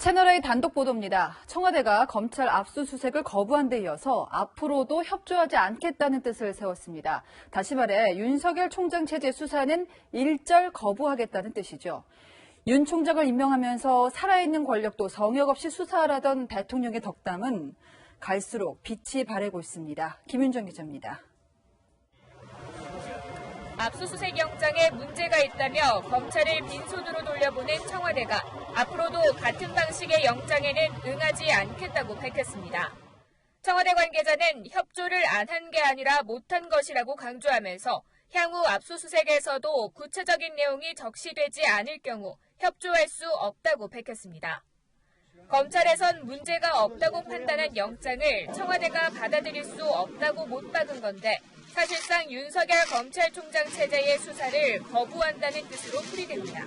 채널A 단독 보도입니다. 청와대가 검찰 압수수색을 거부한 데 이어서 앞으로도 협조하지 않겠다는 뜻을 세웠습니다. 다시 말해 윤석열 총장 체제 수사는 일절 거부하겠다는 뜻이죠. 윤 총장을 임명하면서 살아있는 권력도 성역 없이 수사하라던 대통령의 덕담은 갈수록 빛이 바래고 있습니다. 김윤정 기자입니다. 압수수색 영장에 문제가 있다며 검찰을 빈손으로 돌려보낸 청와대가 앞으로도 같은 방식의 영장에는 응하지 않겠다고 밝혔습니다. 청와대 관계자는 협조를 안 한 게 아니라 못한 것이라고 강조하면서 향후 압수수색에서도 구체적인 내용이 적시되지 않을 경우 협조할 수 없다고 밝혔습니다. 검찰에선 문제가 없다고 판단한 영장을 청와대가 받아들일 수 없다고 못 박은 건데 사실상 윤석열 검찰총장 체제의 수사를 거부한다는 뜻으로 풀이됩니다.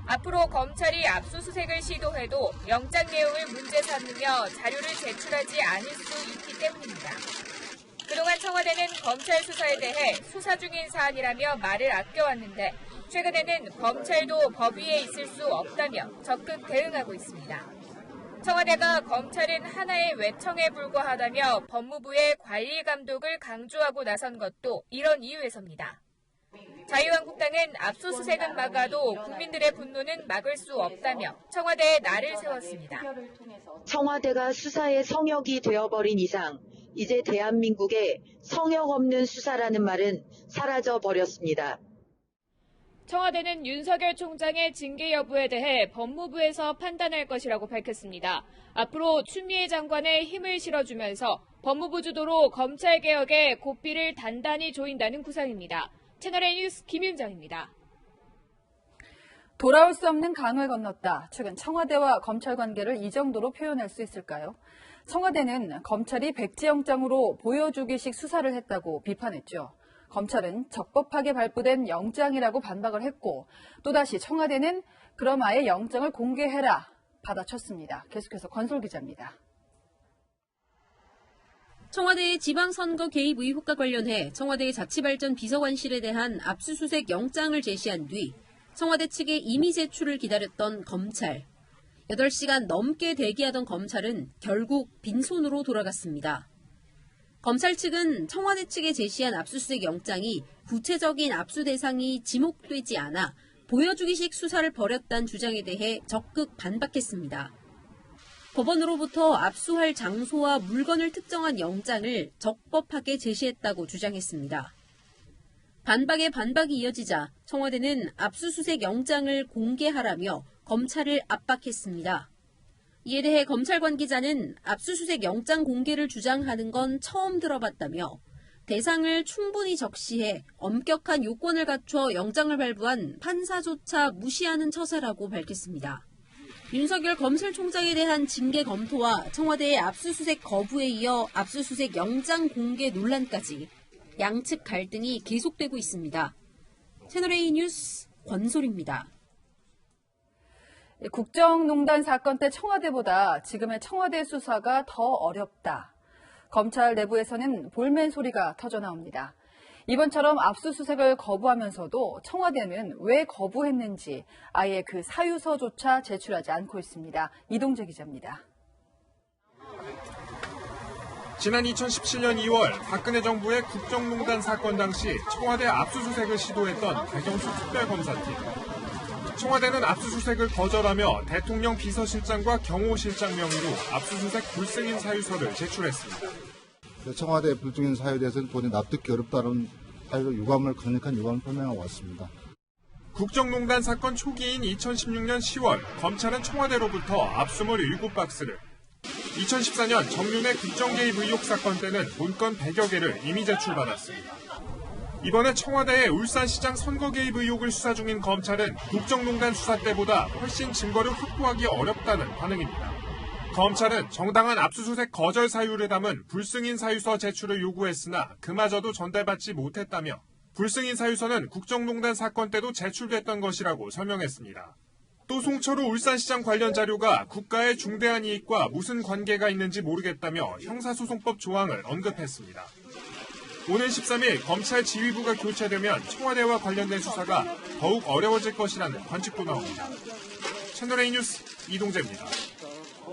앞으로 검찰이 압수수색을 시도해도 영장 내용을 문제 삼으며 자료를 제출하지 않을 수 있기 때문입니다. 그동안 청와대는 검찰 수사에 대해 수사 중인 사안이라며 말을 아껴왔는데 최근에는 검찰도 법 위에 있을 수 없다며 적극 대응하고 있습니다. 청와대가 검찰은 하나의 외청에 불과하다며 법무부의 관리 감독을 강조하고 나선 것도 이런 이유에서입니다. 자유한국당은 압수수색은 막아도 국민들의 분노는 막을 수 없다며 청와대에 날을 세웠습니다. 청와대가 수사의 성역이 되어버린 이상 이제 대한민국에 성역 없는 수사라는 말은 사라져버렸습니다. 청와대는 윤석열 총장의 징계 여부에 대해 법무부에서 판단할 것이라고 밝혔습니다. 앞으로 추미애 장관에 힘을 실어주면서 법무부 주도로 검찰개혁에 고삐를 단단히 조인다는 구상입니다. 채널A 뉴스 김윤정입니다. 돌아올 수 없는 강을 건넜다. 최근 청와대와 검찰 관계를 이 정도로 표현할 수 있을까요? 청와대는 검찰이 백지영장으로 보여주기식 수사를 했다고 비판했죠. 검찰은 적법하게 발부된 영장이라고 반박을 했고 또다시 청와대는 그럼 아예 영장을 공개해라 받아쳤습니다. 계속해서 권솔 기자입니다. 청와대의 지방선거 개입 의혹과 관련해 청와대의 자치발전 비서관실에 대한 압수수색 영장을 제시한 뒤 청와대 측의 임의 제출을 기다렸던 검찰. 8시간 넘게 대기하던 검찰은 결국 빈손으로 돌아갔습니다. 검찰 측은 청와대 측에 제시한 압수수색 영장이 구체적인 압수 대상이 지목되지 않아 보여주기식 수사를 벌였다는 주장에 대해 적극 반박했습니다. 법원으로부터 압수할 장소와 물건을 특정한 영장을 적법하게 제시했다고 주장했습니다. 반박에 반박이 이어지자 청와대는 압수수색 영장을 공개하라며 검찰을 압박했습니다. 이에 대해 검찰 관계자는 압수수색 영장 공개를 주장하는 건 처음 들어봤다며 대상을 충분히 적시해 엄격한 요건을 갖춰 영장을 발부한 판사조차 무시하는 처사라고 밝혔습니다. 윤석열 검찰총장에 대한 징계 검토와 청와대의 압수수색 거부에 이어 압수수색 영장 공개 논란까지 양측 갈등이 계속되고 있습니다. 채널A 뉴스 권솔입니다. 국정농단 사건 때 청와대보다 지금의 청와대 수사가 더 어렵다. 검찰 내부에서는 볼멘 소리가 터져나옵니다. 이번처럼 압수수색을 거부하면서도 청와대는 왜 거부했는지 아예 그 사유서조차 제출하지 않고 있습니다. 이동재 기자입니다. 지난 2017년 2월 박근혜 정부의 국정농단 사건 당시 청와대 압수수색을 시도했던 박영수 특별검사팀. 청와대는 압수수색을 거절하며 대통령 비서실장과 경호실장 명의로 압수수색 불승인 사유서를 제출했습니다. 청와대 불승인 사유에 대해서는 본인 납득이 어렵다는 사유로 강력한 유감을 표명하고 왔습니다. 국정농단 사건 초기인 2016년 10월 검찰은 청와대로부터 압수물 7박스를 2014년 정윤회 국정개입 의혹 사건 때는 문건 100여 개를 이미 제출받았습니다. 이번에 청와대의 울산시장 선거 개입 의혹을 수사 중인 검찰은 국정농단 수사 때보다 훨씬 증거를 확보하기 어렵다는 반응입니다. 검찰은 정당한 압수수색 거절 사유를 담은 불승인 사유서 제출을 요구했으나 그마저도 전달받지 못했다며 불승인 사유서는 국정농단 사건 때도 제출됐던 것이라고 설명했습니다. 또 송철우 울산시장 관련 자료가 국가의 중대한 이익과 무슨 관계가 있는지 모르겠다며 형사소송법 조항을 언급했습니다. 오늘 13일 검찰 지휘부가 교체되면 청와대와 관련된 수사가 더욱 어려워질 것이라는 관측도 나옵니다. 채널A 뉴스 이동재입니다.